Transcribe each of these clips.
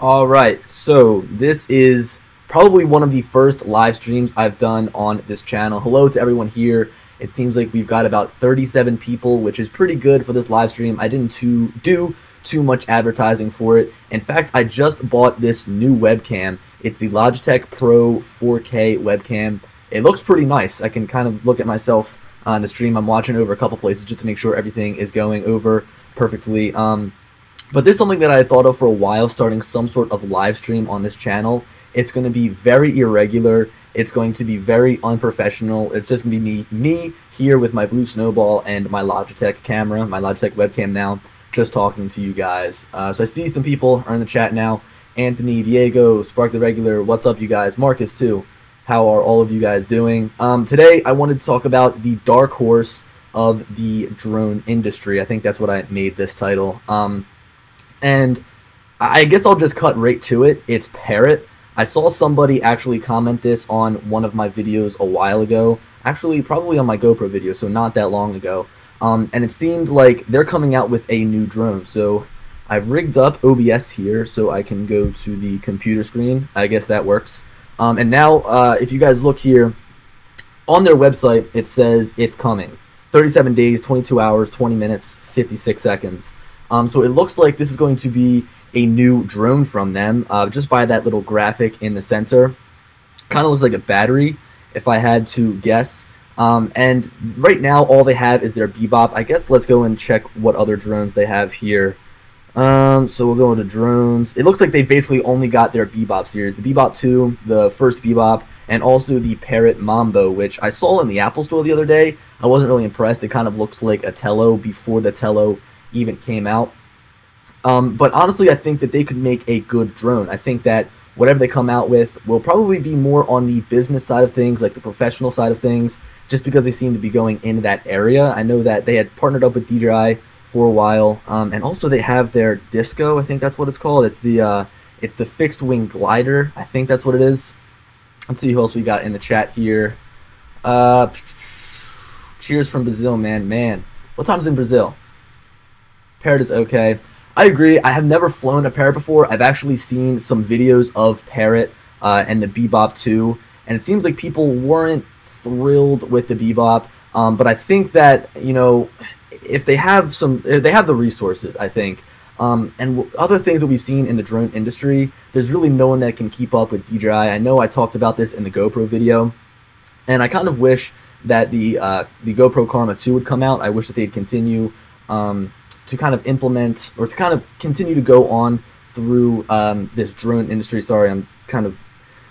All right, so this is probably one of the first live streams I've done on this channel. Hello to everyone here. It seems like we've got about 37 people, which is pretty good for this live stream. I didn't do too much advertising for it. In fact, I just bought this new webcam. It's the Logitech Pro 4K webcam. It looks pretty nice. I can kind of look at myself on the stream. I'm watching over a couple places just to make sure everything is going over perfectly. But this is something that I had thought of for a while, starting some sort of live stream on this channel. It's going to be very irregular. It's going to be very unprofessional. It's just going to be me here with my blue snowball and my Logitech camera, my Logitech webcam now, just talking to you guys. So I see some people are in the chat now. Anthony, Diego, Spark the Regular, what's up you guys? Marcus too. How are all of you guys doing? Today I wanted to talk about the dark horse of the drone industry. I think that's what I made this title. And I guess I'll just cut right to it. It's Parrot. I saw somebody actually comment this on one of my videos a while ago. Actually, probably on my GoPro video, so not that long ago. And it seemed like they're coming out with a new drone. So I've rigged up OBS here so I can go to the computer screen. I guess that works. And now, if you guys look here, on their website, it says it's coming. 37 days, 22 hours, 20 minutes, 56 seconds. So it looks like this is going to be a new drone from them, just by that little graphic in the center. Kind of looks like a battery, if I had to guess. And right now, all they have is their Bebop. I guess let's go and check what other drones they have here. So we'll go into drones. It looks like they've basically only got their Bebop series. The Bebop 2, the first Bebop, and also the Parrot Mambo, which I saw in the Apple Store the other day. I wasn't really impressed. It kind of looks like a Tello before the Tello even came out. But honestly, I think that they could make a good drone. I think that whatever they come out with will probably be more on the business side of things, like the professional side of things, just because they seem to be going into that area. I know that they had partnered up with DJI for a while, and also they have their Disco. I think that's what it's called. It's the fixed wing glider. I think that's what it is. Let's see who else we got in the chat here. Cheers from Brazil, man. What time's in Brazil? Parrot is okay. I agree. I have never flown a Parrot before. I've actually seen some videos of Parrot and the Bebop 2, and it seems like people weren't thrilled with the Bebop. But I think that, you know, if they have the resources, I think. And other things that we've seen in the drone industry, there's really no one that can keep up with DJI. I know I talked about this in the GoPro video, and I kind of wish that the GoPro Karma 2 would come out. I wish that they'd continue to kind of implement, or to kind of continue to go on through this drone industry. Sorry, I'm kind of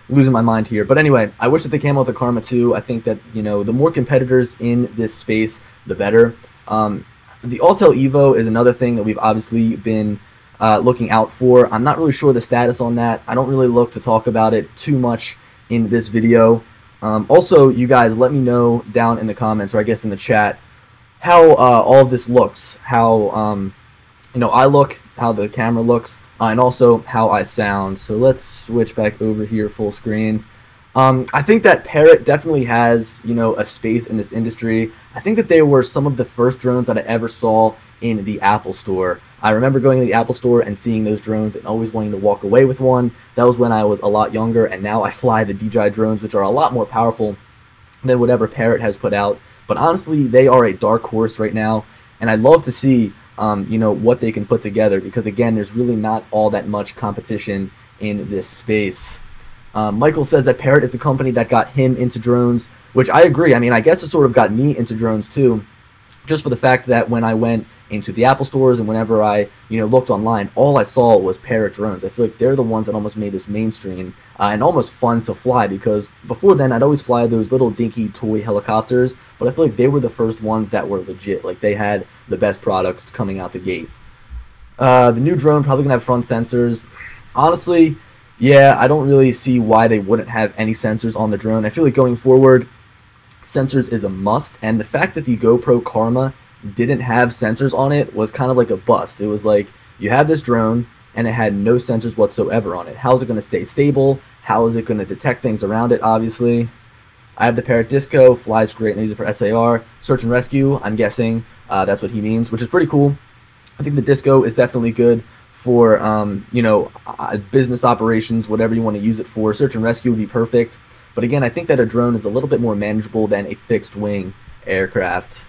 losing my mind here. But anyway, I wish that they came out with the Karma 2. I think that, you know, the more competitors in this space, the better. The Autel Evo is another thing that we've obviously been looking out for. I'm not really sure the status on that. I don't really look to talk about it too much in this video. Also, you guys, let me know down in the comments, or I guess in the chat, how all of this looks, how you know, I look, how the camera looks, and also how I sound. So let's switch back over here full screen. I think that Parrot definitely has, you know, a space in this industry. I think that they were some of the first drones that I ever saw in the Apple Store. I remember going to the Apple Store and seeing those drones and always wanting to walk away with one. That was when I was a lot younger, and now I fly the DJI drones, which are a lot more powerful than whatever Parrot has put out. But honestly, they are a dark horse right now, and I'd love to see, you know, what they can put together, because again, there's really not all that much competition in this space. Michael says that Parrot is the company that got him into drones, which I agree. I mean, I guess it sort of got me into drones too, just for the fact that when I went into the Apple stores and whenever I, you know, looked online, all I saw was Parrot drones. I feel like they're the ones that almost made this mainstream and almost fun to fly, because before then I'd always fly those little dinky toy helicopters, but I feel like they were the first ones that were legit. Like, they had the best products coming out the gate. The new drone probably gonna have front sensors. Honestly, yeah, I don't really see why they wouldn't have any sensors on the drone. I feel like going forward, sensors is a must, and the fact that the GoPro Karma didn't have sensors on it was kind of like a bust. It was like, you have this drone and it had no sensors whatsoever on it. How is it going to stay stable? How is it going to detect things around it? Obviously, I have the Parrot Disco, flies great, and I use it for SAR. Search and rescue, I'm guessing that's what he means, which is pretty cool. I think the Disco is definitely good for you know, business operations, whatever you want to use it for. Search and rescue would be perfect. But again, I think that a drone is a little bit more manageable than a fixed wing aircraft.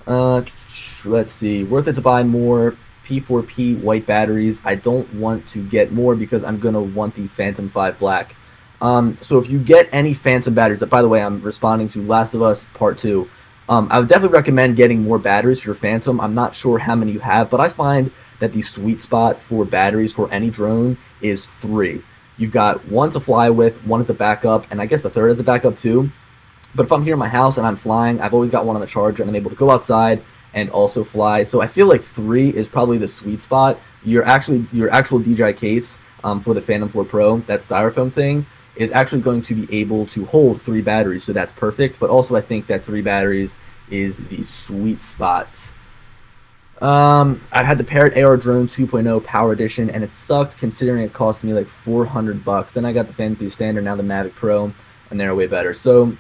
Let's see. Worth it to buy more P4P white batteries. I don't want to get more because I'm going to want the Phantom 5 Black. So if you get any Phantom batteries, by the way, I'm responding to Last of Us Part 2. I would definitely recommend getting more batteries for your Phantom. I'm not sure how many you have, but I find that the sweet spot for batteries for any drone is 3. You've got one to fly with, one as a backup, and I guess a third as a backup too. But if I'm here in my house and I'm flying, I've always got one on the charger and I'm able to go outside and also fly. So I feel like 3 is probably the sweet spot. Your actual DJI case for the Phantom 4 Pro, that styrofoam thing, is actually going to be able to hold 3 batteries, so that's perfect. But also I think that 3 batteries is the sweet spot. I had the Parrot AR Drone 2.0 Power Edition, and it sucked considering it cost me like $400. Then I got the Phantom 2 Standard, now the Mavic Pro, and they're way better. So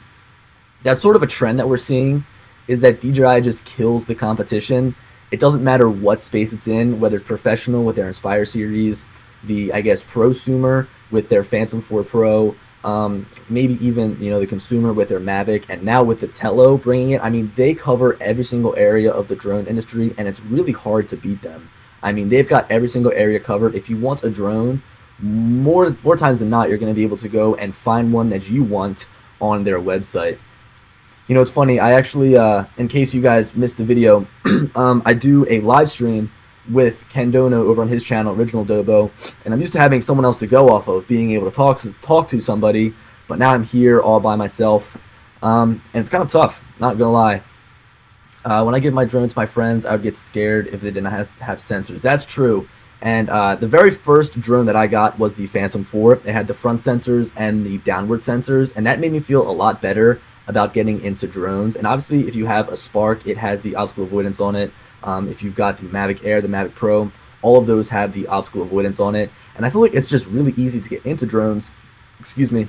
that's sort of a trend that we're seeing, is that DJI just kills the competition. It doesn't matter what space it's in, whether it's professional with their Inspire series, the, I guess, prosumer with their Phantom 4 Pro, maybe even, you know, the consumer with their Mavic, and now with the Tello bringing it. I mean, they cover every single area of the drone industry, and it's really hard to beat them. I mean, they've got every single area covered. If you want a drone, more times than not, you're going to be able to go and find one that you want on their website. You know, it's funny, I actually, in case you guys missed the video, I do a live stream with Ken Dono over on his channel, Original Dobo, and I'm used to having someone else to go off of, being able to talk to somebody, but now I'm here all by myself, and it's kind of tough, not gonna lie. When I give my drone to my friends, I would get scared if they didn't have sensors. That's true. And the very first drone that I got was the Phantom 4. It had the front sensors and the downward sensors, and that made me feel a lot better about getting into drones. And obviously, if you have a Spark, it has the obstacle avoidance on it. If you've got the Mavic Air, the Mavic Pro, all of those have the obstacle avoidance on it. And I feel like it's just really easy to get into drones. Excuse me.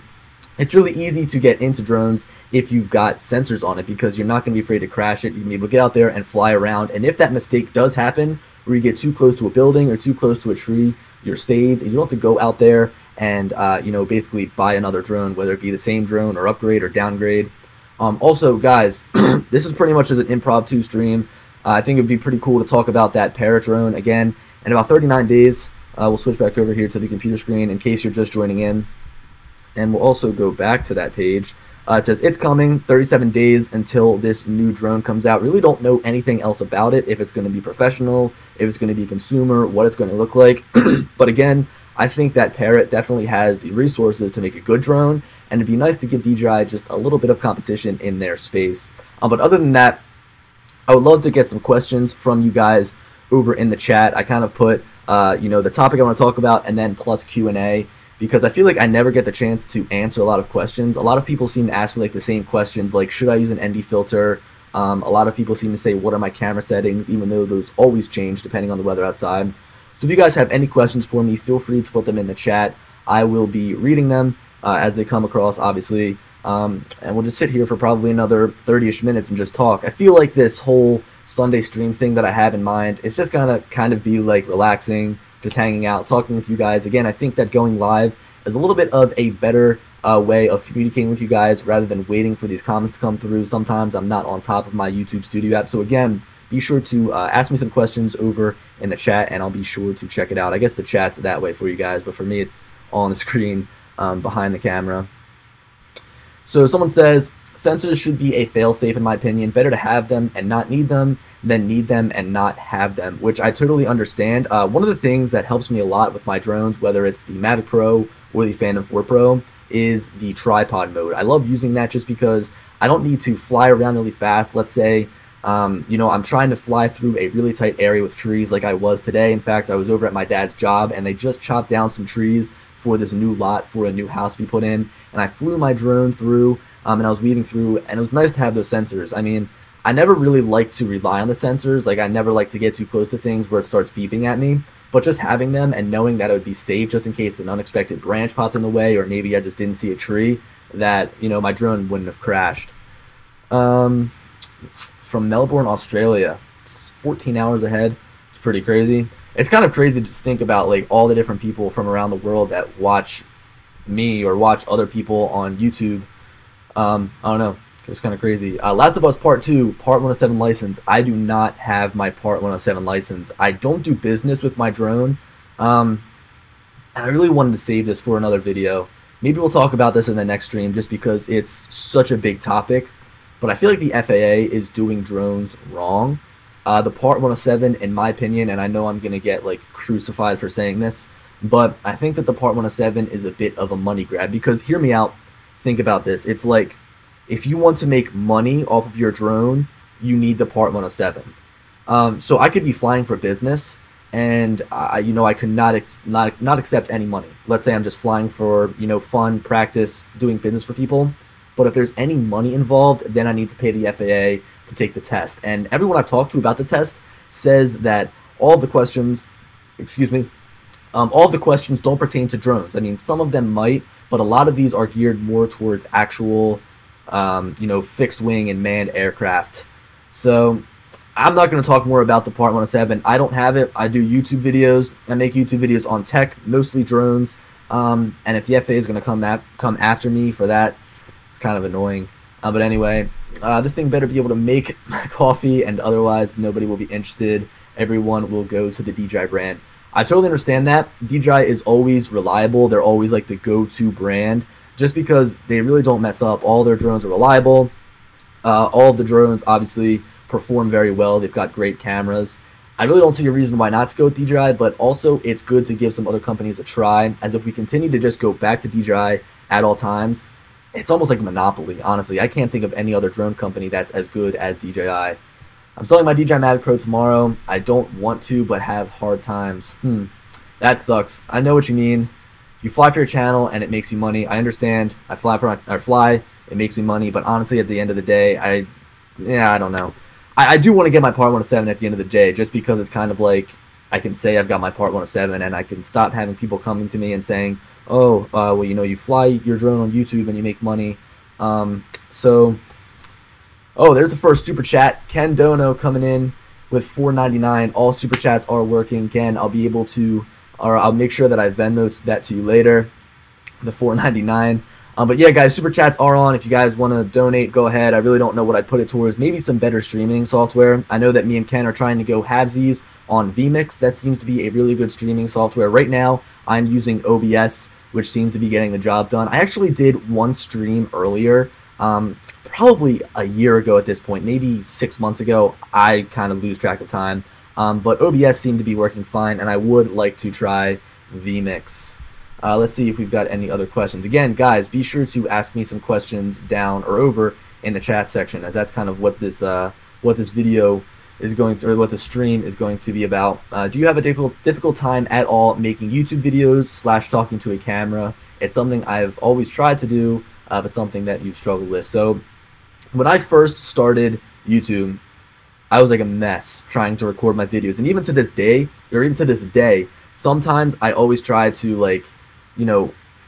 It's really easy to get into drones if you've got sensors on it, because you're not going to be afraid to crash it. You're going to be able to get out there and fly around. And if that mistake does happen, where you get too close to a building or too close to a tree, you're saved. And you don't have to go out there and, you know, basically buy another drone, whether it be the same drone or upgrade or downgrade. Also, guys, this is pretty much as an impromptu stream. I think it would be pretty cool to talk about that Parrot drone again. In about 39 days, we'll switch back over here to the computer screen in case you're just joining in. And we'll also go back to that page. It says it's coming, 37 days until this new drone comes out. Really don't know anything else about it, if it's going to be professional, if it's going to be consumer, what it's going to look like. But again, I think that Parrot definitely has the resources to make a good drone, and it'd be nice to give DJI just a little bit of competition in their space. But other than that, I would love to get some questions from you guys over in the chat. I kind of put, you know, the topic I want to talk about and then plus Q&A, because I feel like I never get the chance to answer a lot of questions. A lot of people seem to ask me like the same questions, like should I use an ND filter? A lot of people seem to say what are my camera settings, even though those always change depending on the weather outside. So if you guys have any questions for me, feel free to put them in the chat. I will be reading them as they come across, obviously. And we'll just sit here for probably another 30-ish minutes and just talk. I feel like this whole Sunday stream thing that I have in mind, it's just gonna kind of be like relaxing, just hanging out, talking with you guys. Again, I think that going live is a little bit of a better way of communicating with you guys rather than waiting for these comments to come through. Sometimes I'm not on top of my YouTube Studio app. So again, be sure to ask me some questions over in the chat, and I'll be sure to check it out. I guess the chat's that way for you guys, but for me, it's on the screen behind the camera. So someone says, sensors should be a fail-safe in my opinion. Better to have them and not need them than need them and not have them, which I totally understand. One of the things that helps me a lot with my drones, whether it's the Mavic Pro or the Phantom 4 Pro, is the tripod mode. I love using that just because I don't need to fly around really fast. Let's say, you know, I'm trying to fly through a really tight area with trees like I was today. In fact, I was over at my dad's job and they just chopped down some trees for this new lot for a new house we put in, and I flew my drone through and I was weaving through, and it was nice to have those sensors. I mean, I never really like to rely on the sensors. Like, I never like to get too close to things where it starts beeping at me, but just having them and knowing that I would be safe just in case an unexpected branch popped in the way, or maybe I just didn't see a tree, that, you know, my drone wouldn't have crashed. From Melbourne, Australia. It's 14 hours ahead. It's pretty crazy. It's kind of crazy to just think about like all the different people from around the world that watch me or watch other people on YouTube. I don't know. It's kind of crazy. Last of Us Part 2, Part 107 license. I do not have my Part 107 license. I don't do business with my drone. And I really wanted to save this for another video. Maybe we'll talk about this in the next stream just because it's such a big topic. But I feel like the FAA is doing drones wrong. The Part 107, in my opinion, and I know I'm going to get like crucified for saying this, but I think that the Part 107 is a bit of a money grab because, hear me out, think about this. It's like, if you want to make money off of your drone, you need the Part 107. So I could be flying for business, and I could not accept any money. Let's say I'm just flying for fun, practice, doing business for people. But if there's any money involved, then I need to pay the FAA to take the test. And everyone I've talked to about the test says that all of the questions, all of the questions don't pertain to drones. I mean, some of them might, but a lot of these are geared more towards actual fixed wing and manned aircraft. So I'm not going to talk more about the Part 107. I don't have it. I do YouTube videos. I make YouTube videos on tech, mostly drones. And if the FAA is going to come after me for that, it's kind of annoying. But anyway, this thing better be able to make coffee, and otherwise nobody will be interested. Everyone will go to the DJI brand. I totally understand that. DJI is always reliable. They're always like the go-to brand, just because they really don't mess up. All their drones are reliable. All of the drones obviously perform very well. They've got great cameras. I really don't see a reason why not to go with DJI, but also it's good to give some other companies a try, as if we continue to just go back to DJI at all times, it's almost like a monopoly, honestly. I can't think of any other drone company that's as good as DJI. I'm selling my DJI Mavic Pro tomorrow. I don't want to, but have hard times. That sucks. I know what you mean. You fly for your channel and it makes you money. I understand. I fly, it makes me money, but honestly, at the end of the day, I don't know. I do want to get my Part 107 at the end of the day, just because it's kind of like I can say I've got my Part 107 and I can stop having people coming to me and saying, oh, well, you fly your drone on YouTube and you make money. Oh, there's the first super chat. Ken Dono coming in with $4.99. All super chats are working. Ken, I'll be able to, or I'll make sure that I Venmo that to you later. The $4.99. But yeah, guys, super chats are on. If you guys want to donate, go ahead. I really don't know what I'd put it towards. Maybe some better streaming software. I know that me and Ken are trying to go halvesies on vMix. That seems to be a really good streaming software. Right now, I'm using OBS, which seems to be getting the job done. I actually did one stream earlier, probably a year ago at this point, maybe 6 months ago. I kind of lose track of time. But OBS seemed to be working fine, and I would like to try vMix. Let's see if we've got any other questions. Again, guys, be sure to ask me some questions down or over in the chat section, as that's kind of what this video is going to, or what the stream is going to be about. Do you have a difficult time at all making YouTube videos / talking to a camera? It's something I've always tried to do, but something that you've struggled with. So when I first started YouTube, I was like a mess trying to record my videos, and even to this day, sometimes I always try to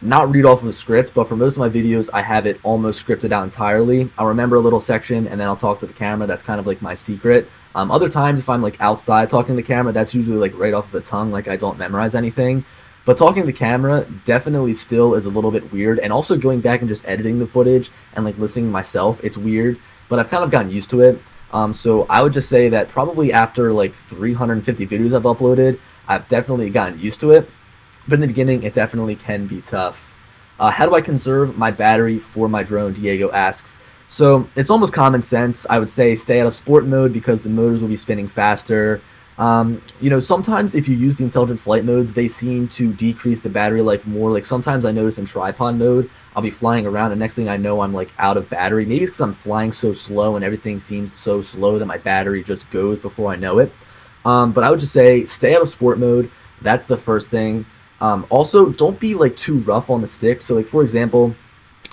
not read off of a script, but for most of my videos, I have it almost scripted out entirely. I'll remember a little section, and then I'll talk to the camera. That's kind of like my secret. Other times, if I'm like outside talking to the camera, that's usually like right off of the tongue, like I don't memorize anything. But talking to the camera definitely still is a little bit weird, and also going back and just editing the footage and like listening to myself, it's weird, but I've kind of gotten used to it. So I would just say that probably after like 350 videos I've uploaded, I've definitely gotten used to it. But in the beginning, it definitely can be tough. How do I conserve my battery for my drone? Diego asks. So it's almost common sense. I would say stay out of sport mode because the motors will be spinning faster. Sometimes if you use the intelligent flight modes, they seem to decrease the battery life more. Like sometimes I notice in tripod mode, I'll be flying around and next thing I know, I'm like out of battery. Maybe it's because I'm flying so slow and everything seems so slow that my battery just goes before I know it. But I would just say stay out of sport mode. That's the first thing. Also, don't be like too rough on the stick. So like, for example,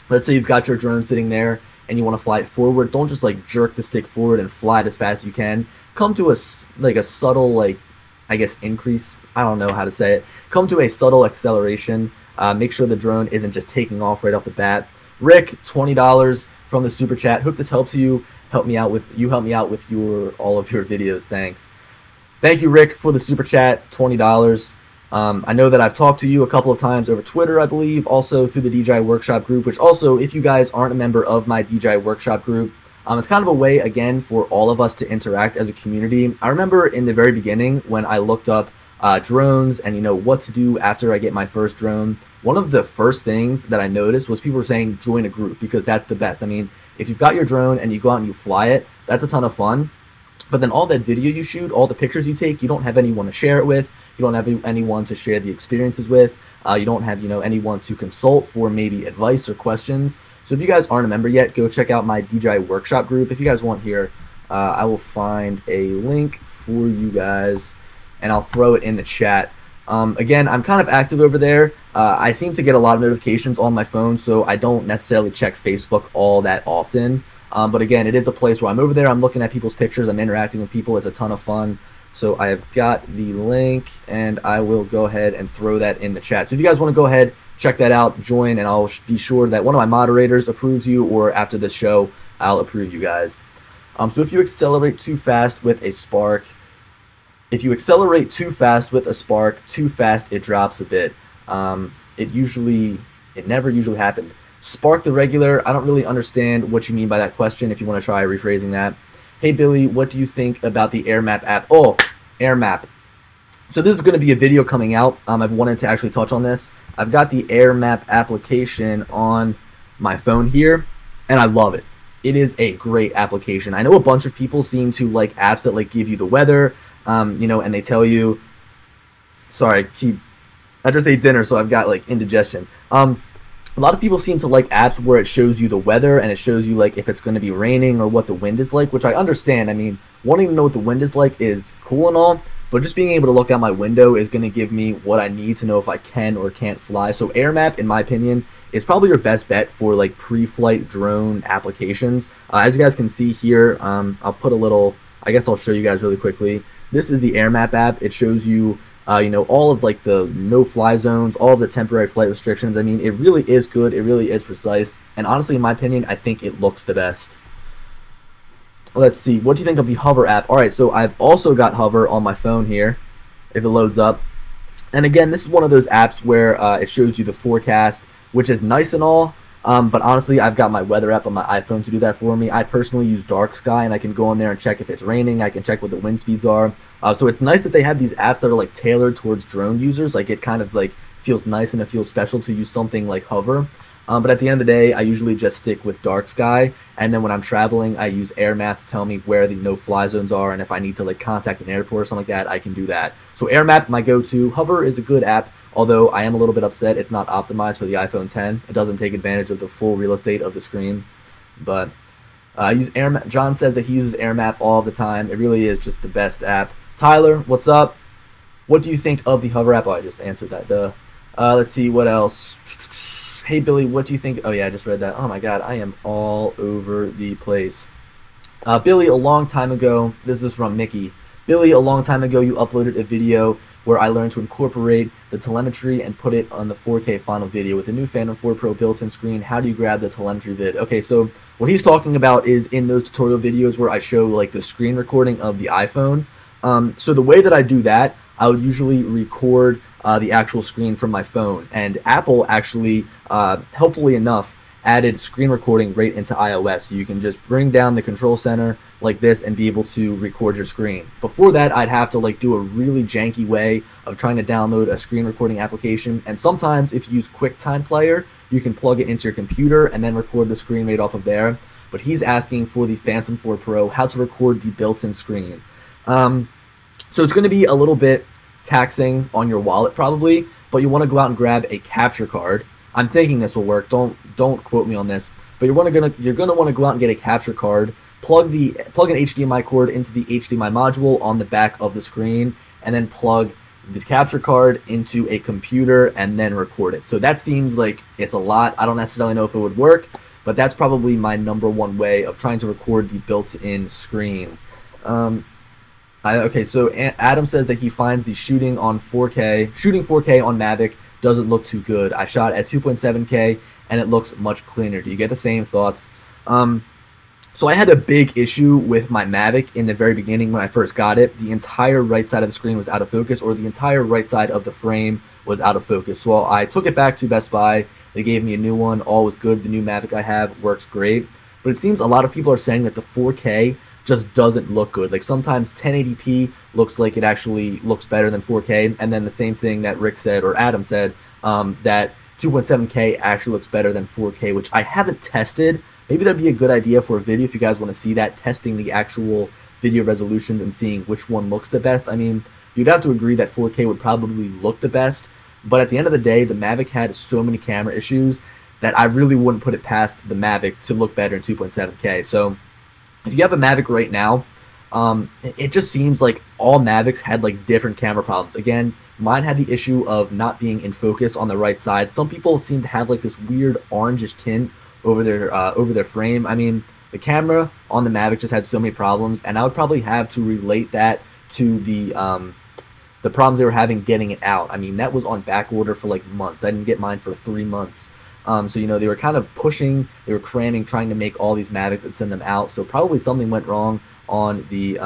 let's say you've got your drone sitting there and you want to fly it forward. Don't just like jerk the stick forward and fly it as fast as you can. Come to a subtle, I guess, increase. I don't know how to say it. Come to a subtle acceleration. Make sure the drone isn't just taking off right off the bat. Rick, $20 from the super chat. Hope this helps you. Help me out with all of your videos. Thanks. Thank you, Rick, for the super chat, $20. I know that I've talked to you a couple of times over Twitter, I believe, also through the DJI Workshop group, which also, if you guys aren't a member of my DJI Workshop group, it's kind of a way, again, for all of us to interact as a community. I remember in the very beginning when I looked up drones and, you know, what to do after I get my first drone, one of the first things that I noticed was people were saying join a group, because that's the best. I mean, if you've got your drone and you go out and you fly it, that's a ton of fun. But then all that video you shoot, all the pictures you take, you don't have anyone to share it with. You don't have anyone to share the experiences with. You don't have, you know, anyone to consult for maybe advice or questions. So if you guys aren't a member yet, go check out my DJI Workshop group. If you guys want here, I will find a link for you guys, and I'll throw it in the chat. Again, I'm kind of active over there. I seem to get a lot of notifications on my phone, so I don't necessarily check Facebook all that often. But again, it is a place where I'm over there. I'm looking at people's pictures. I'm interacting with people. It's a ton of fun. So I have got the link, and I will go ahead and throw that in the chat. So if you guys want to go ahead, check that out, join, and I'll be sure that one of my moderators approves you, or after this show, I'll approve you guys. So if you accelerate too fast with a spark, too fast it drops a bit. It never usually happened. Spark the regular, I don't really understand what you mean by that question, if you want to try rephrasing that. Hey Billy, what do you think about the AirMap app? Oh, AirMap. So this is going to be a video coming out. I've wanted to actually touch on this. I've got the AirMap application on my phone here, and I love it. It is a great application. I know a bunch of people seem to like apps that like give you the weather, you know, and they tell you, sorry, I just ate dinner, so I've got like indigestion. A lot of people seem to like apps where it shows you the weather and it shows you like if it's going to be raining or what the wind is like, which I understand. I mean, wanting to know what the wind is like is cool and all, but just being able to look out my window is going to give me what I need to know if I can or can't fly. So AirMap, in my opinion, is probably your best bet for like pre-flight drone applications. As you guys can see here, I'll put a little, I guess I'll show you guys really quickly. This is the AirMap app. It shows you you know, all of like the no-fly zones, all of the temporary flight restrictions. I mean, it really is good. It really is precise. And honestly, in my opinion, I think it looks the best. Let's see. What do you think of the Hover app? All right, so I've also got Hover on my phone here, if it loads up. And again, this is one of those apps where it shows you the forecast, which is nice and all. But honestly, I've got my weather app on my iPhone to do that for me. I personally use Dark Sky, and I can go in there and check if it's raining. I can check what the wind speeds are. So it's nice that they have these apps that are like tailored towards drone users. Like it kind of like feels nice and it feels special to use something like Hover. But at the end of the day, I usually just stick with Dark Sky, and then when I'm traveling, I use AirMap to tell me where the no-fly zones are, and if I need to like contact an airport or something like that, I can do that. So AirMap, my go-to. Hover is a good app, although I am a little bit upset it's not optimized for the iPhone X. It doesn't take advantage of the full real estate of the screen. But I use AirMap. John says that he uses AirMap all the time. It really is just the best app. Tyler, what's up? What do you think of the Hover app? Oh, I just answered that. Duh. Let's see, what else? Hey Billy, what do you think? Oh yeah, I just read that. Oh my god, I am all over the place. Billy, a long time ago, this is from Mickey. Billy, a long time ago, you uploaded a video where I learned to incorporate the telemetry and put it on the 4K final video. With the new Phantom 4 Pro built-in screen, how do you grab the telemetry vid? Okay, so what he's talking about is in those tutorial videos where I show like the screen recording of the iPhone. So the way that I do that, I would usually record the actual screen from my phone, and Apple actually, helpfully enough, added screen recording right into iOS, so you can just bring down the control center like this and be able to record your screen. Before that, I'd have to like do a really janky way of trying to download a screen recording application, and sometimes if you use QuickTime Player, you can plug it into your computer and then record the screen right off of there. But he's asking for the Phantom 4 Pro, how to record the built-in screen. So it's going to be a little bit taxing on your wallet probably, but you want to go out and grab a capture card. I'm thinking this will work. Don't quote me on this, but you're gonna want to go out and get a capture card, plug an HDMI cord into the HDMI module on the back of the screen, and then plug the capture card into a computer and then record it. So that seems like it's a lot. I don't necessarily know if it would work, but that's probably my #1 way of trying to record the built-in screen. Okay, so Adam says that he finds the shooting 4K on Mavic doesn't look too good. I shot at 2.7K and it looks much cleaner. Do you get the same thoughts? So I had a big issue with my Mavic in the very beginning when I first got it. The entire right side of the screen was out of focus, or the entire right side of the frame was out of focus. So I took it back to Best Buy. They gave me a new one. All was good. The new Mavic I have works great. But it seems a lot of people are saying that the 4K just doesn't look good. Like sometimes 1080p looks like it actually looks better than 4K. And then the same thing that Rick said, or Adam said, that 2.7K actually looks better than 4K, which I haven't tested. Maybe that'd be a good idea for a video if you guys want to see that, testing the actual video resolutions and seeing which one looks the best. I mean, you'd have to agree that 4K would probably look the best, but at the end of the day, the Mavic had so many camera issues that I really wouldn't put it past the Mavic to look better in 2.7K. So if you have a Mavic right now, it just seems like all Mavics had like different camera problems. Again, mine had the issue of not being in focus on the right side. Some people seem to have like this weird orangish tint over their frame. I mean, the camera on the Mavic just had so many problems, and I would probably have to relate that to the problems they were having getting it out. I mean, that was on back order for like months. I didn't get mine for 3 months. So, you know, they were kind of pushing, they were cramming, trying to make all these Mavics and send them out. So probably something went wrong on the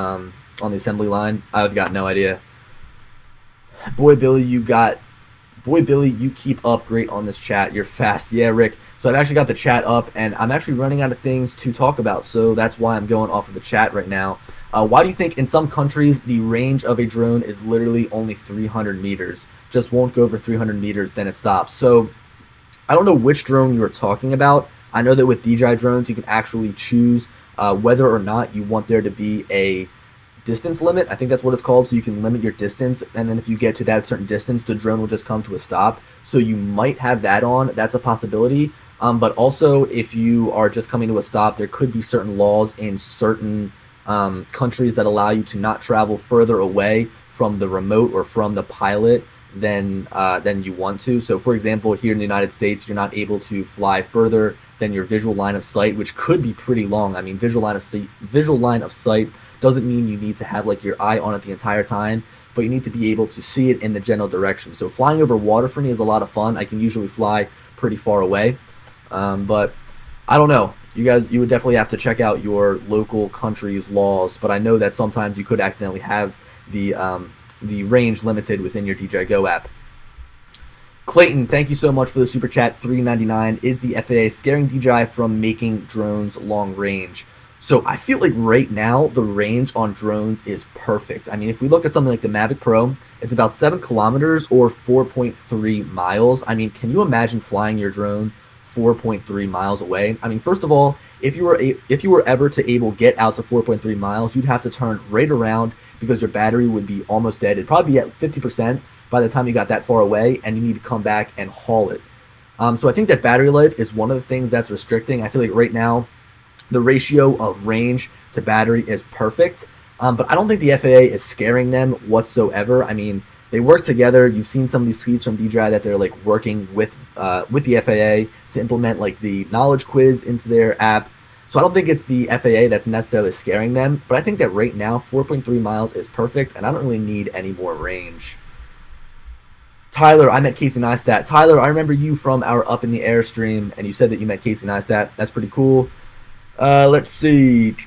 assembly line. I've got no idea. Boy, Billy, you keep up great on this chat. You're fast. Yeah, Rick. So I've actually got the chat up, and I'm actually running out of things to talk about. So that's why I'm going off of the chat right now. Why do you think in some countries the range of a drone is literally only 300 meters? Just won't go over 300 meters, then it stops. So I don't know which drone you are talking about. I know that with DJI drones, you can actually choose whether or not you want there to be a distance limit. I think that's what it's called. So you can limit your distance, and then if you get to that certain distance, the drone will just come to a stop. So you might have that on. That's a possibility. But also, if you are just coming to a stop, there could be certain laws in certain countries that allow you to not travel further away from the remote or from the pilot than you want to. So for example, here in the United States, you're not able to fly further than your visual line of sight, which could be pretty long. I mean, visual line of sight doesn't mean you need to have like your eye on it the entire time, but you need to be able to see it in the general direction. So flying over water for me is a lot of fun. I can usually fly pretty far away, but I don't know. You would definitely have to check out your local country's laws, but I know that sometimes you could accidentally have the range limited within your DJI Go app. Clayton, thank you so much for the super chat. $3.99. Is the FAA scaring DJI from making drones long range? So I feel like right now the range on drones is perfect. I mean, if we look at something like the Mavic Pro, it's about 7 kilometers or 4.3 miles. I mean, can you imagine flying your drone 4.3 miles away? I mean, first of all, if you were ever to able get out to 4.3 miles, you'd have to turn right around because your battery would be almost dead. It'd probably be at 50% by the time you got that far away, and you need to come back and haul it. So I think that battery life is one of the things that's restricting. I feel like right now the ratio of range to battery is perfect, but I don't think the FAA is scaring them whatsoever. I mean, they work together. You've seen some of these tweets from DJI that they're like working with the FAA to implement like the knowledge quiz into their app. So I don't think it's the FAA that's necessarily scaring them, but I think that right now 4.3 miles is perfect, and I don't really need any more range. Tyler, I met Casey Neistat. Tyler, I remember you from our Up in the Air stream, and you said that you met Casey Neistat. That's pretty cool. Let's see.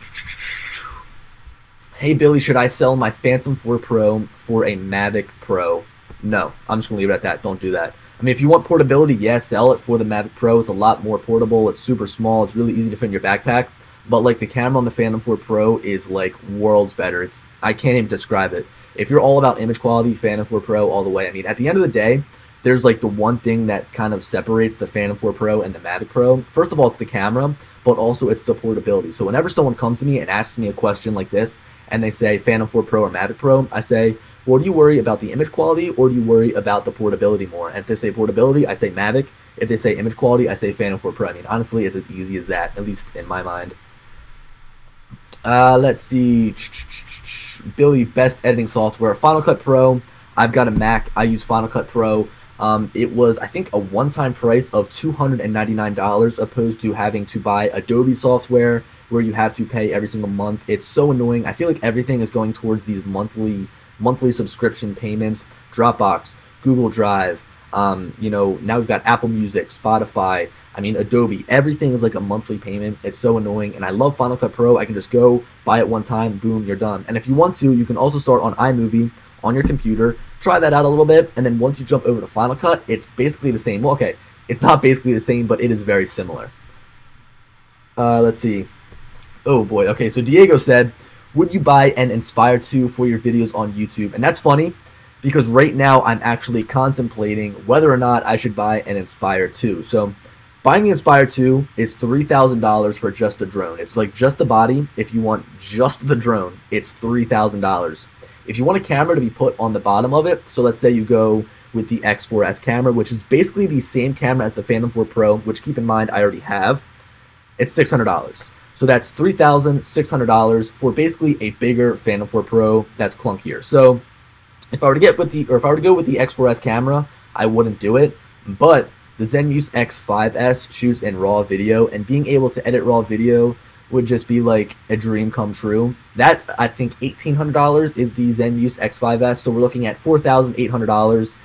Hey, Billy, should I sell my Phantom 4 Pro for a Mavic Pro? No, I'm just going to leave it at that. Don't do that. I mean, if you want portability, yes, sell it for the Mavic Pro. It's a lot more portable. It's super small. It's really easy to fit in your backpack. But, like, the camera on the Phantom 4 Pro is, like, worlds better. I can't even describe it. If you're all about image quality, Phantom 4 Pro all the way. I mean, at the end of the day, there's, like, the one thing that kind of separates the Phantom 4 Pro and the Mavic Pro. First of all, it's the camera, but also it's the portability. So whenever someone comes to me and asks me a question like this, and they say Phantom 4 Pro or Mavic Pro, I say, well, do you worry about the image quality or do you worry about the portability more? And if they say portability, I say Mavic. If they say image quality, I say Phantom 4 Pro. I mean, honestly, it's as easy as that, at least in my mind. Let's see. Billy, best editing software. Final Cut Pro. I've got a Mac. I use Final Cut Pro. It was, I think, a one-time price of $299 opposed to having to buy Adobe software where you have to pay every single month. It's so annoying. I feel like everything is going towards these monthly subscription payments. Dropbox, Google Drive, You know, now we've got Apple Music, Spotify, I mean, Adobe. Everything is like a monthly payment. It's so annoying, and I love Final Cut Pro. I can just go buy it one time, boom, you're done. And if you want to, you can also start on iMovie on your computer, try that out a little bit, and then once you jump over to Final Cut, it's basically the same. Well, okay, it's not basically the same, but it is very similar. Let's see. Oh boy, okay, so Diego said, would you buy an Inspire 2 for your videos on YouTube? And that's funny, because right now I'm actually contemplating whether or not I should buy an Inspire 2. So buying the Inspire 2 is $3,000 for just the drone. It's like just the body. If you want just the drone, it's $3,000. If you want a camera to be put on the bottom of it, so let's say you go with the X4S camera, which is basically the same camera as the Phantom 4 Pro, which keep in mind I already have, it's $600. So that's $3,600 for basically a bigger Phantom 4 Pro that's clunkier. So if I were to go with the X4S camera, I wouldn't do it. But the Zenmuse X5S shoots in RAW video, and being able to edit RAW video would just be like a dream come true. That's, I think, $1,800 is the Zenmuse X5S, so we're looking at $4,800.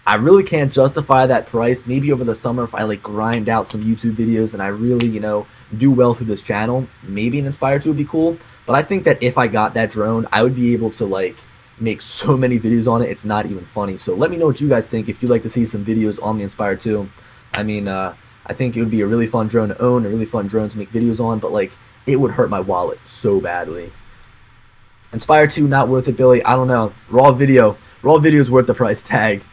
I really can't justify that price. Maybe over the summer if I like grind out some YouTube videos and I really, you know, do well through this channel, maybe an Inspire 2 would be cool. But I think that if I got that drone, I would be able to like make so many videos on it, it's not even funny. So let me know what you guys think if you'd like to see some videos on the Inspire 2. I mean, I think it would be a really fun drone to own, a really fun drone to make videos on, but like, it would hurt my wallet so badly. Inspire 2, not worth it, Billy. I don't know. Raw video is worth the price tag.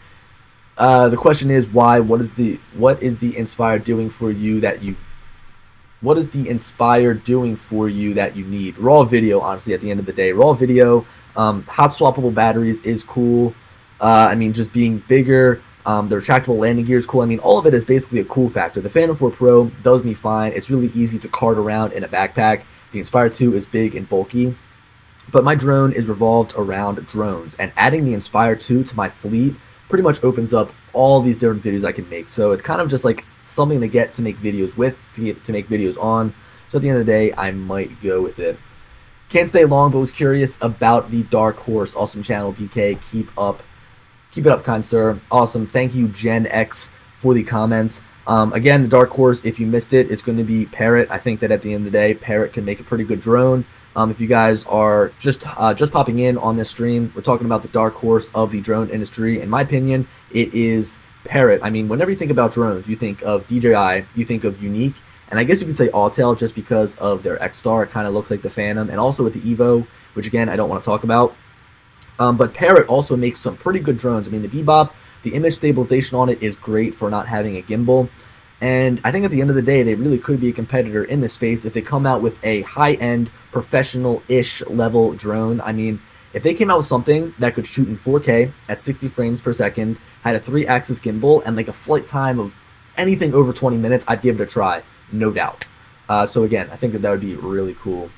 The question is why? What is the Inspire doing for you that you? What is the Inspire doing for you that you need? Raw video, honestly, at the end of the day, raw video. Hot swappable batteries is cool. I mean, just being bigger. The retractable landing gear is cool. I mean, all of it is basically a cool factor. The Phantom 4 Pro does me fine. It's really easy to cart around in a backpack. The Inspire 2 is big and bulky. But my drone is revolved around drones. And adding the Inspire 2 to my fleet pretty much opens up all these different videos I can make. So it's kind of just like something to get to make videos with, to make videos on. So at the end of the day, I might go with it. Can't stay long, but was curious about the Dark Horse. Awesome channel, BK. Keep it up, kind sir. Awesome. Thank you, Gen X, for the comments. Again, the Dark Horse, if you missed it, it's going to be Parrot. I think that at the end of the day, Parrot can make a pretty good drone. If you guys are just popping in on this stream, we're talking about the Dark Horse of the drone industry. In my opinion, it is Parrot. I mean, whenever you think about drones, you think of DJI, you think of Unique, and I guess you could say Autel just because of their X-Star. It kind of looks like the Phantom, and also with the Evo, which again, I don't want to talk about. But Parrot also makes some pretty good drones. I mean, the Bebop, the image stabilization on it is great for not having a gimbal. And I think at the end of the day, they really could be a competitor in this space if they come out with a high-end, professional-ish level drone. I mean, if they came out with something that could shoot in 4K at 60 frames per second, had a 3-axis gimbal, and like a flight time of anything over 20 minutes, I'd give it a try, no doubt. So again, I think that would be really cool.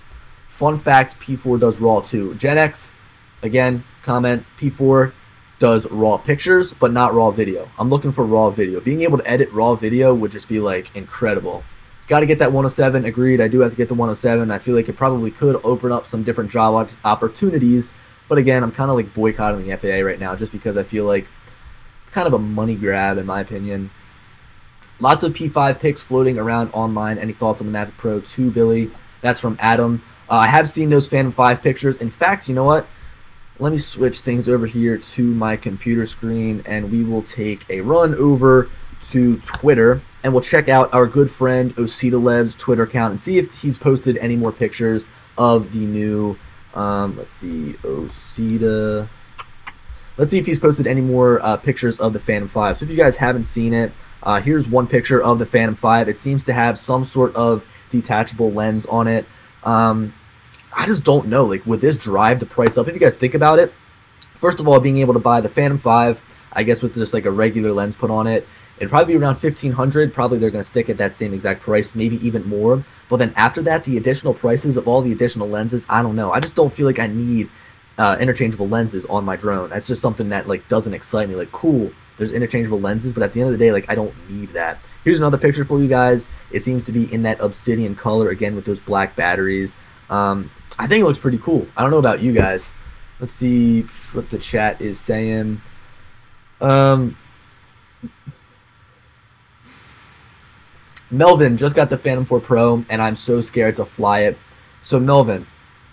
Fun fact, P4 does RAW too. Gen X, again, comment, P4 does raw pictures, but not raw video. I'm looking for raw video. Being able to edit raw video would just be like incredible. Got to get that 107, agreed. I do have to get the 107. I feel like it probably could open up some different job opportunities, but again, I'm kind of like boycotting the FAA right now just because I feel like it's kind of a money grab in my opinion. Lots of P5 pics floating around online. Any thoughts on the Mavic Pro 2, Billy? That's from Adam. I have seen those Phantom 5 pictures. In fact, you know what? Let me switch things over here to my computer screen, and we will take a run over to Twitter, and we'll check out our good friend Osidalev's Twitter account and see if he's posted any more pictures of the new, let's see, Osida. Let's see if he's posted any more pictures of the Phantom 5. So if you guys haven't seen it, here's one picture of the Phantom 5. It seems to have some sort of detachable lens on it. I just don't know, like, would this drive the price up? If you guys think about it, first of all, being able to buy the Phantom 5, I guess with just like a regular lens put on it, it'd probably be around $1,500. Probably they're going to stick at that same exact price, maybe even more. But then after that, the additional prices of all the additional lenses, I don't know. I just don't feel like I need interchangeable lenses on my drone. That's just something that like doesn't excite me. Like, cool, there's interchangeable lenses, but at the end of the day, like, I don't need that. Here's another picture for you guys. It seems to be in that obsidian color, again, with those black batteries. I think it looks pretty cool. I don't know about you guys. Let's see what the chat is saying. Melvin just got the Phantom 4 Pro, and I'm so scared to fly it. So Melvin,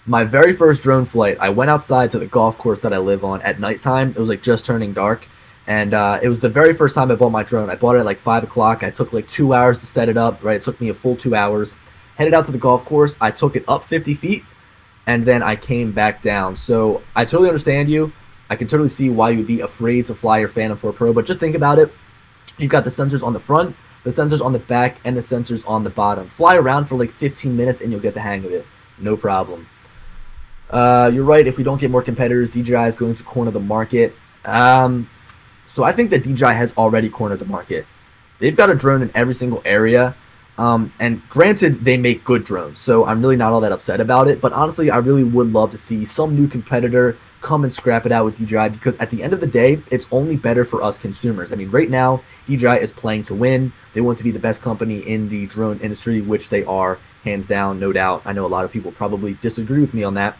my very first drone flight, I went outside to the golf course that I live on at nighttime. It was like just turning dark, and it was the very first time I bought my drone. I bought it at like 5 o'clock. I took like 2 hours to set it up, right? It took me a full 2 hours. Headed out to the golf course. I took it up 50 feet, and then I came back down. So I totally understand you. I can totally see why you'd be afraid to fly your Phantom 4 Pro, but just think about it. You've got the sensors on the front, the sensors on the back, and the sensors on the bottom. Fly around for like 15 minutes and you'll get the hang of it. No problem. You're right, if we don't get more competitors, DJI is going to corner the market. So I think that DJI has already cornered the market. They've got a drone in every single area. And granted, they make good drones, so I'm really not all that upset about it. But honestly, I really would love to see some new competitor come and scrap it out with DJI, because at the end of the day, it's only better for us consumers. I mean, right now, DJI is playing to win. They want to be the best company in the drone industry, which they are, hands down, no doubt. I know a lot of people probably disagree with me on that,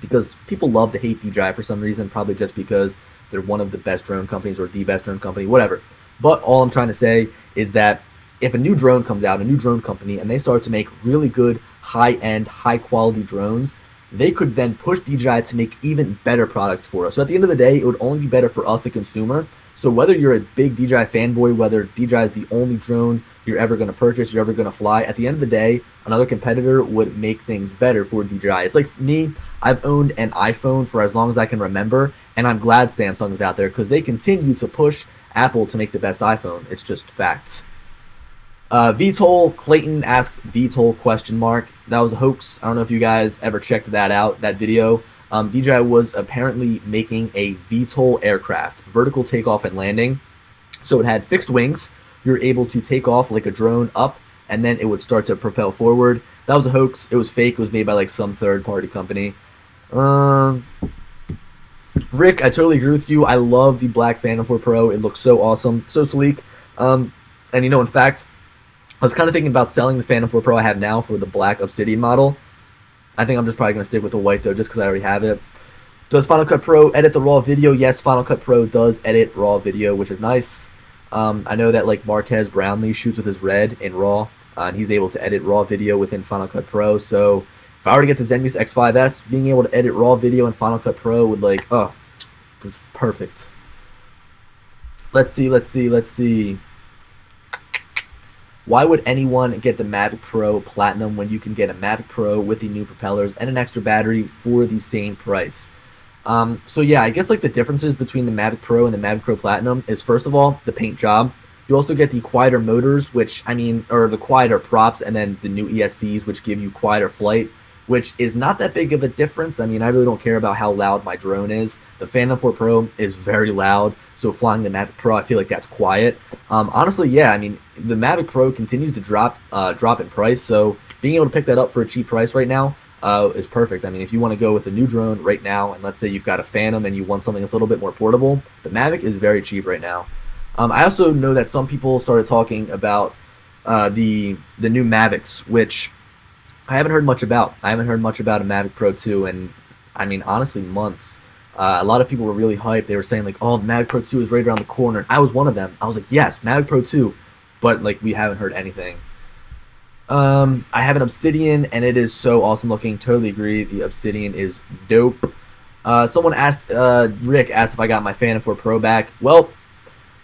because people love to hate DJI for some reason, probably just because they're one of the best drone companies or the best drone company, whatever. But all I'm trying to say is that if a new drone comes out, a new drone company, and they start to make really good, high-end, high-quality drones, they could then push DJI to make even better products for us. So at the end of the day, it would only be better for us, the consumer. So whether you're a big DJI fanboy, whether DJI is the only drone you're ever going to purchase, you're ever going to fly, at the end of the day, another competitor would make things better for DJI. It's like me, I've owned an iPhone for as long as I can remember, and I'm glad Samsung is out there because they continue to push Apple to make the best iPhone. It's just facts. VTOL, Clayton asks VTOL question mark. That was a hoax. I don't know if you guys ever checked that out, that video. DJI was apparently making a VTOL aircraft, vertical takeoff and landing. So it had fixed wings. You're able to take off like a drone up, and then it would start to propel forward. That was a hoax. It was fake. It was made by like some third-party company. Rick, I totally agree with you. I love the black Phantom 4 Pro. It looks so awesome, so sleek. And you know, in fact, I was kind of thinking about selling the Phantom 4 Pro I have now for the black Obsidian model. I think I'm just probably going to stick with the white, though, just because I already have it. Does Final Cut Pro edit the raw video? Yes, Final Cut Pro does edit raw video, which is nice. I know that, like, Marquez Brownlee shoots with his Red in RAW, and he's able to edit raw video within Final Cut Pro. So if I were to get the Zenmuse X5S, being able to edit raw video in Final Cut Pro would, like, oh, it's perfect. Let's see. Why would anyone get the Mavic Pro Platinum when you can get a Mavic Pro with the new propellers and an extra battery for the same price? So yeah, I guess like the differences between the Mavic Pro and the Mavic Pro Platinum is, first of all, the paint job. You also get the quieter motors, which, I mean, or the quieter props, and then the new ESCs, which give you quieter flight, which is not that big of a difference. I mean, I really don't care about how loud my drone is. The Phantom 4 Pro is very loud, so flying the Mavic Pro, I feel like that's quiet. Honestly, yeah, I mean, the Mavic Pro continues to drop in price, so being able to pick that up for a cheap price right now is perfect. I mean, if you want to go with a new drone right now, and let's say you've got a Phantom and you want something that's a little bit more portable, the Mavic is very cheap right now. I also know that some people started talking about the new Mavics, which I haven't heard much about. I haven't heard much about a Mavic Pro 2 in, I mean, honestly, months. A lot of people were really hyped. They were saying, like, oh, the Mavic Pro 2 is right around the corner. I was one of them. I was like, yes, Mavic Pro 2. But, like, we haven't heard anything. I have an Obsidian, and it is so awesome looking. Totally agree. The Obsidian is dope. Someone asked, Rick asked if I got my Phantom 4 Pro back. Well,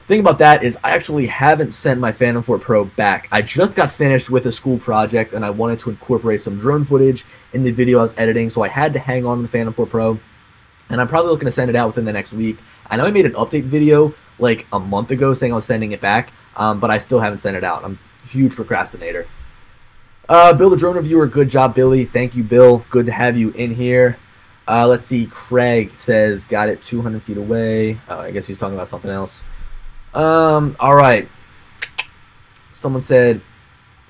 the thing about that is I actually haven't sent my Phantom 4 Pro back. I just got finished with a school project, and I wanted to incorporate some drone footage in the video I was editing, so I had to hang on to the Phantom 4 Pro, and I'm probably looking to send it out within the next week. I know I made an update video like a month ago saying I was sending it back, but I still haven't sent it out. I'm a huge procrastinator. Bill the Drone Reviewer, good job, Billy. Thank you, Bill. Good to have you in here. Let's see. Craig says, got it 200 feet away. Oh, I guess he's talking about something else. All right. Someone said,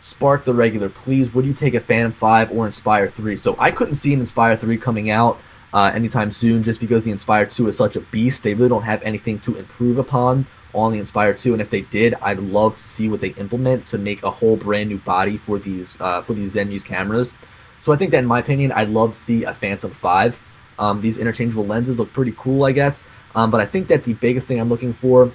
Spark the Regular, please, would you take a Phantom 5 or Inspire 3? So I couldn't see an Inspire 3 coming out anytime soon, just because the Inspire 2 is such a beast. They really don't have anything to improve upon on the Inspire 2, and if they did, I'd love to see what they implement to make a whole brand new body for these Zenmuse cameras. So I think that, in my opinion, I'd love to see a Phantom 5. These interchangeable lenses look pretty cool, I guess, but I think that the biggest thing I'm looking for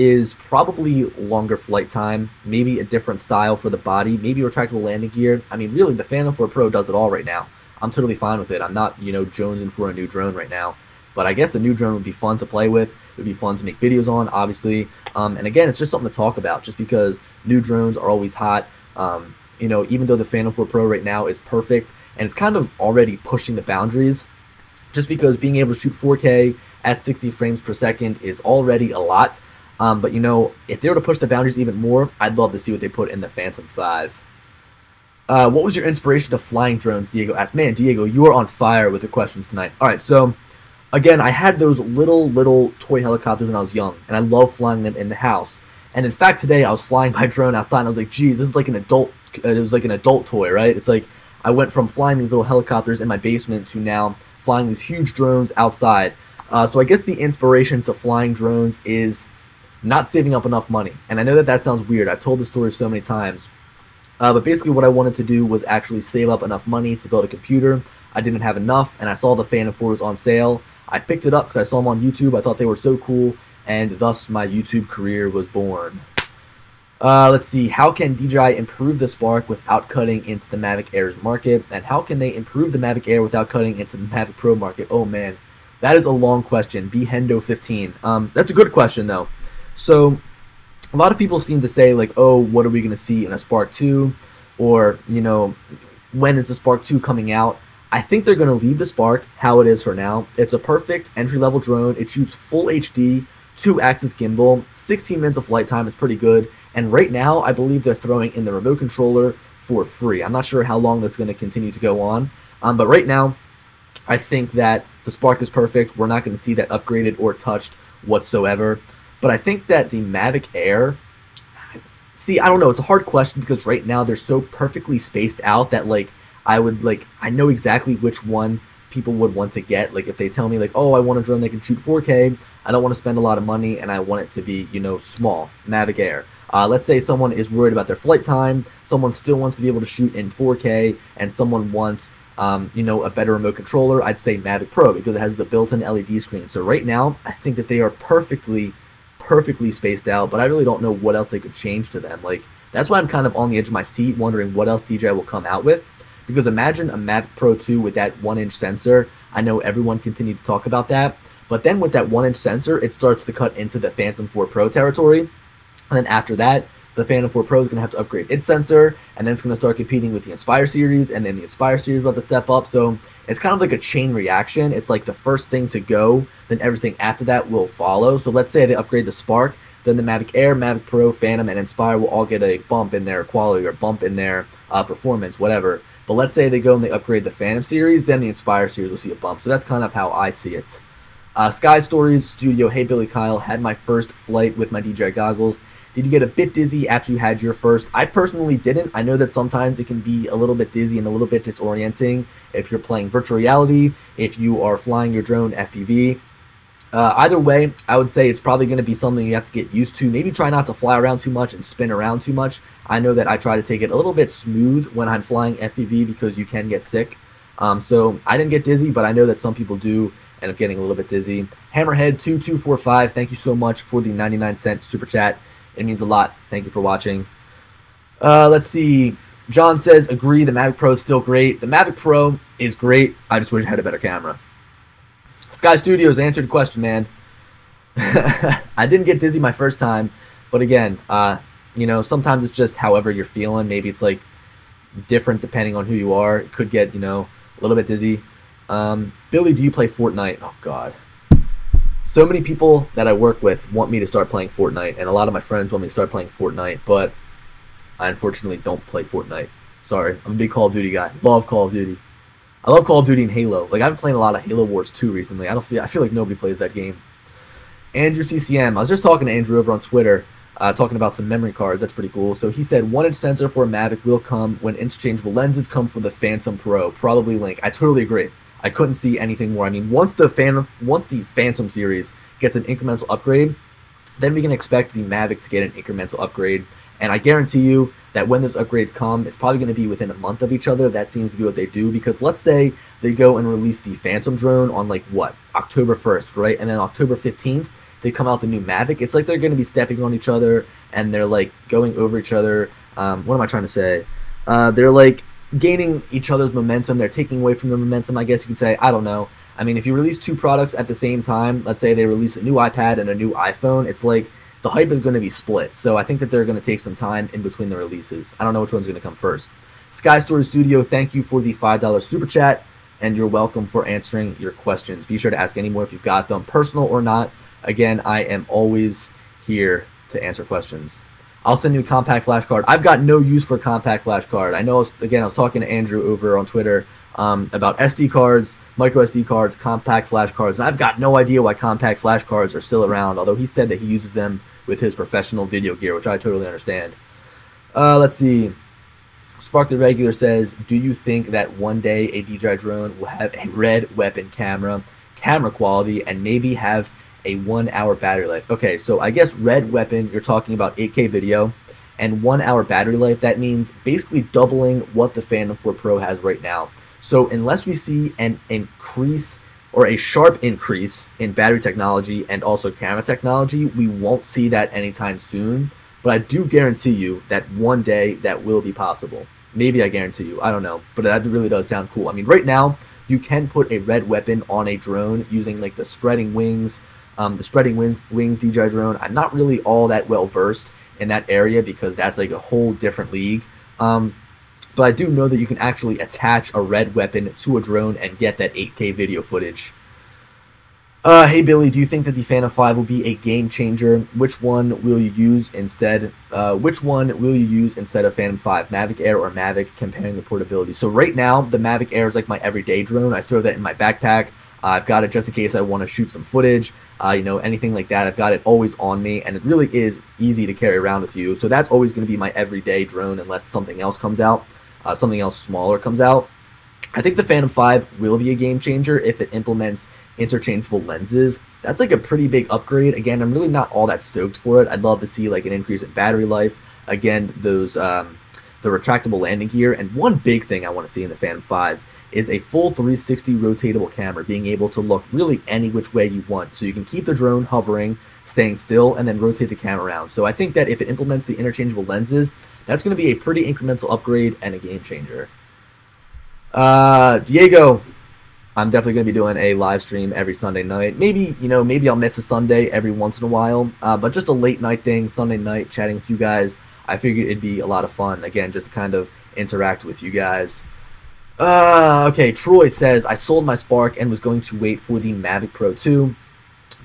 is probably longer flight time, maybe a different style for the body, maybe retractable landing gear. I mean, really, the Phantom 4 Pro does it all right now. I'm totally fine with it. I'm not, jonesing for a new drone right now. But I guess a new drone would be fun to play with. It would be fun to make videos on, obviously. And again, it's just something to talk about, just because new drones are always hot. Even though the Phantom 4 Pro right now is perfect, and it's kind of already pushing the boundaries, just because being able to shoot 4K at 60 frames per second is already a lot. But if they were to push the boundaries even more, I'd love to see what they put in the Phantom 5. What was your inspiration to flying drones? Diego asked. Man, Diego, you are on fire with the questions tonight. All right, so again, I had those little toy helicopters when I was young, and I love flying them in the house. And in fact, today I was flying my drone outside, and I was like, geez, this is like an adult. It was like an adult toy, right? It's like I went from flying these little helicopters in my basement to now flying these huge drones outside. So I guess the inspiration to flying drones is not saving up enough money. And I know that sounds weird. I've told this story so many times. But basically what I wanted to do was actually save up enough money to build a computer. I didn't have enough, and I saw the Phantom 4s on sale. I picked it up because I saw them on YouTube. I thought they were so cool, and thus my YouTube career was born. Let's see. How can DJI improve the Spark without cutting into the Mavic Air's market? And how can they improve the Mavic Air without cutting into the Mavic Pro market? Oh, man. That is a long question. Behendo15. That's a good question, though. So a lot of people seem to say, like, oh, what are we going to see in a Spark 2? Or, when is the Spark 2 coming out? I think they're going to leave the Spark how it is for now. It's a perfect entry-level drone. It shoots full HD, 2-axis gimbal, 16 minutes of flight time. It's pretty good. And right now, I believe they're throwing in the remote controller for free. I'm not sure how long this is going to continue to go on. But right now, I think that the Spark is perfect. We're not going to see that upgraded or touched whatsoever. But I think that the Mavic Air, see, I don't know. It's a hard question because right now they're so perfectly spaced out that, like, I know exactly which one people would want to get. Like, if they tell me, like, oh, I want a drone that can shoot 4K, I don't want to spend a lot of money, and I want it to be, small, Mavic Air. Let's say someone is worried about their flight time, someone still wants to be able to shoot in 4K, and someone wants, a better remote controller, I'd say Mavic Pro because it has the built-in LED screen. So right now, I think that they are perfectly spaced out, but I really don't know what else they could change to them. Like, that's why I'm kind of on the edge of my seat wondering what else DJI will come out with. Because imagine a Mavic Pro 2 with that 1-inch sensor. I know everyone continued to talk about that. But then with that 1-inch sensor, it starts to cut into the Phantom 4 Pro territory. And then after that, the Phantom 4 Pro is going to have to upgrade its sensor. And then it's going to start competing with the Inspire series. And then the Inspire series will have to step up. So it's kind of like a chain reaction. It's like the first thing to go, then everything after that will follow. So let's say they upgrade the Spark. Then the Mavic Air, Mavic Pro, Phantom, and Inspire will all get a bump in their quality or bump in their performance, whatever. But let's say they go and they upgrade the Phantom series, then the Inspire series will see a bump. So that's kind of how I see it. Sky Stories Studio, hey Billy Kyle, had my first flight with my DJI goggles. Did you get a bit dizzy after you had your first? I personally didn't. I know that sometimes it can be a little bit dizzy and a little bit disorienting if you're playing virtual reality, if you are flying your drone FPV. Either way, I would say it's probably going to be something you have to get used to. Maybe try not to fly around too much and spin around too much. I know that I try to take it a little bit smooth when I'm flying FPV because you can get sick. So I didn't get dizzy, but I know that some people do end up getting a little bit dizzy. Hammerhead2245, thank you so much for the 99-cent super chat. It means a lot. Thank you for watching. Let's see. John says, agree, the Mavic Pro is still great. The Mavic Pro is great. I just wish it had a better camera. Sky Studios answered the question, man. I didn't get dizzy my first time, but again, sometimes it's just however you're feeling. Maybe it's like different depending on who you are. It could get, a little bit dizzy. Billy, do you play Fortnite? Oh, God. So many people that I work with want me to start playing Fortnite, and a lot of my friends want me to start playing Fortnite, but I unfortunately don't play Fortnite. Sorry, I'm a big Call of Duty guy. Love Call of Duty. I love Call of Duty and Halo. Like, I've been playing a lot of Halo Wars 2 recently. I feel like nobody plays that game. Andrew CCM. I was just talking to Andrew over on Twitter, talking about some memory cards. That's pretty cool. So he said 1-inch sensor for a Mavic will come when interchangeable lenses come for the Phantom Pro. Probably Link. I totally agree. I couldn't see anything more. I mean, once the Phantom series gets an incremental upgrade, then we can expect the Mavic to get an incremental upgrade. And I guarantee you that when those upgrades come, it's probably going to be within a month of each other. That seems to be what they do, because let's say they go and release the Phantom drone on, like, what, October 1st, right? And then October 15th, they come out the new Mavic, it's like they're going to be stepping on each other, and they're like going over each other. What am I trying to say? They're like gaining each other's momentum. They're taking away from the momentum, I guess you could say. I don't know. I mean, if you release two products at the same time, let's say they release a new iPad and a new iPhone, it's like the hype is going to be split. So I think that they're going to take some time in between the releases. I don't know which one's going to come first. Sky Story Studio, thank you for the $5 super chat, and you're welcome for answering your questions. Be sure to ask any more if you've got them, personal or not. Again, I am always here to answer questions. I'll send you a compact flash card. I've got no use for a compact flash card. I know, I was talking to Andrew over on Twitter about SD cards, micro SD cards, compact flash cards, and I've got no idea why compact flash cards are still around, although he said that he uses them with his professional video gear, which I totally understand. Let's see. Spark the Regular says, do you think that one day a DJI drone will have a red weapon camera quality, and maybe have a 1 hour battery life? Okay, so I guess red weapon, you're talking about 8K video, and 1 hour battery life, that means basically doubling what the Phantom 4 Pro has right now. So unless we see an increase or a sharp increase in battery technology and also camera technology, we won't see that anytime soon. But I do guarantee you that one day that will be possible. Maybe I guarantee you, I don't know, but that really does sound cool. I mean, right now you can put a red weapon on a drone using like the spreading wings DJI drone. I'm not really all that well versed in that area because that's like a whole different league. But I do know that you can actually attach a red weapon to a drone and get that 8K video footage. Hey Billy, do you think that the Phantom 5 will be a game changer? Which one will you use instead? Which one will you use instead of Phantom 5, Mavic Air or Mavic? Comparing the portability. So right now, the Mavic Air is like my everyday drone. I throw that in my backpack. I've got it just in case I want to shoot some footage. You know, anything like that. I've got it always on me, and it really is easy to carry around with you. So that's always going to be my everyday drone unless something else comes out. Something else smaller comes out. I think the Phantom 5 will be a game changer if it implements interchangeable lenses. That's like a pretty big upgrade. Again, I'm really not all that stoked for it. I'd love to see like an increase in battery life. Again, those the retractable landing gear. And one big thing I want to see in the Phantom 5 is a full 360 rotatable camera, being able to look really any which way you want. So you can keep the drone hovering, staying still, and then rotate the camera around. So I think that if it implements the interchangeable lenses, that's going to be a pretty incremental upgrade and a game changer. Diego, I'm definitely going to be doing a live stream every Sunday night. Maybe, you know, maybe I'll miss a Sunday every once in a while, but just a late night thing, Sunday night, chatting with you guys. I figured it'd be a lot of fun, again, just to kind of interact with you guys. Okay, Troy says, I sold my Spark and was going to wait for the Mavic Pro 2,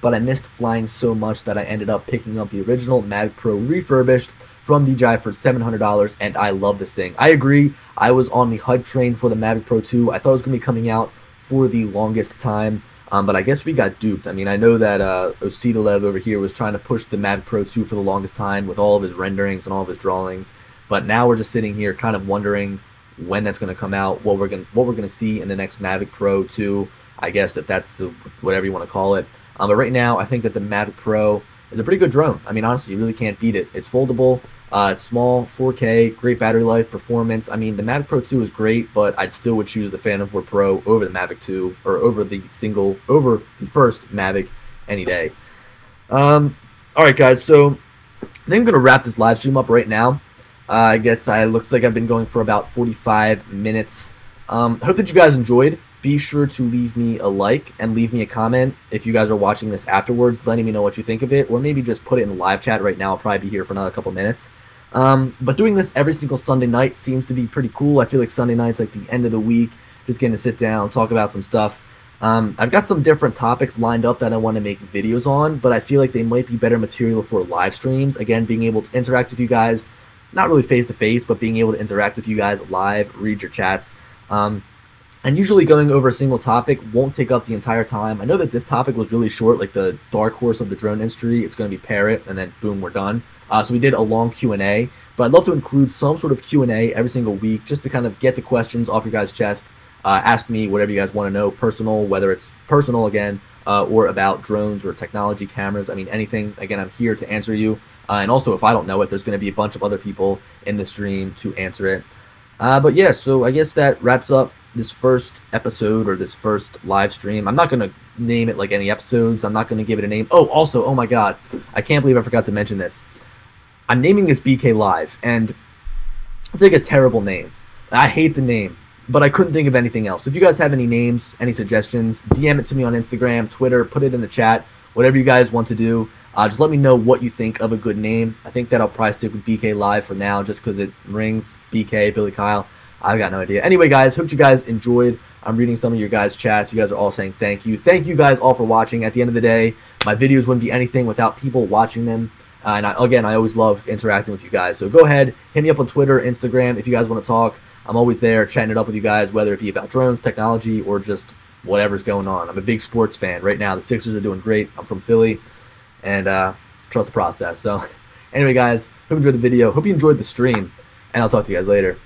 but I missed flying so much that I ended up picking up the original Mavic Pro refurbished from DJI for $700, and I love this thing. I agree. I was on the hype train for the Mavic Pro 2. I thought it was going to be coming out for the longest time, but I guess we got duped. I mean, I know that Ocitalev over here was trying to push the Mavic Pro 2 for the longest time with all of his renderings and all of his drawings, but now we're just sitting here kind of wondering when that's going to come out, what we're going to see in the next Mavic Pro 2, I guess, if that's the whatever you want to call it. But right now, I think that the Mavic Pro is a pretty good drone. I mean, honestly, you really can't beat it. It's foldable, it's small, 4K, great battery life, performance. I mean, the Mavic Pro 2 is great, but I'd still would choose the Phantom 4 Pro over the Mavic 2, or over the first Mavic any day. All right, guys, so I think I'm going to wrap this live stream up right now. I guess it looks like I've been going for about 45 minutes. Hope that you guys enjoyed. Be sure to leave me a like and leave me a comment if you guys are watching this afterwards, letting me know what you think of it, or maybe just put it in the live chat right now. I'll probably be here for another couple minutes. But doing this every single Sunday night seems to be pretty cool. I feel like Sunday night's like the end of the week, just getting to sit down, talk about some stuff. I've got some different topics lined up that I want to make videos on, but I feel like they might be better material for live streams. Again, being able to interact with you guys, not really face-to-face, but being able to interact with you guys live, read your chats. And usually going over a single topic won't take up the entire time. I know that this topic was really short, like the dark horse of the drone industry. It's going to be Parrot, and then boom, we're done. So we did a long Q&A, but I'd love to include some sort of Q&A every single week just to kind of get the questions off your guys' chest. Ask me whatever you guys want to know, personal, whether it's personal again, or about drones or technology, cameras. I mean, anything. Again, I'm here to answer you. And also, if I don't know it, there's going to be a bunch of other people in the stream to answer it. But yeah, so I guess that wraps up this first episode or this first live stream, I'm not going to name it like any episodes. I'm not going to give it a name. Oh, also, oh my God, I can't believe I forgot to mention this. I'm naming this BK Live, and it's like a terrible name. I hate the name, but I couldn't think of anything else. If you guys have any names, any suggestions, DM it to me on Instagram, Twitter, put it in the chat, whatever you guys want to do. Just let me know what you think of a good name. I think that I'll probably stick with BK Live for now just because it rings. BK, Billy Kyle. I've got no idea. Anyway, guys, hope you guys enjoyed. I'm reading some of your guys' chats. You guys are all saying thank you. Thank you guys all for watching. At the end of the day, my videos wouldn't be anything without people watching them. Again, I always love interacting with you guys. So go ahead, hit me up on Twitter, Instagram, if you guys want to talk. I'm always there chatting it up with you guys, whether it be about drones, technology, or just whatever's going on. I'm a big sports fan. Right now, the Sixers are doing great. I'm from Philly, and trust the process. So anyway, guys, hope you enjoyed the video. Hope you enjoyed the stream, and I'll talk to you guys later.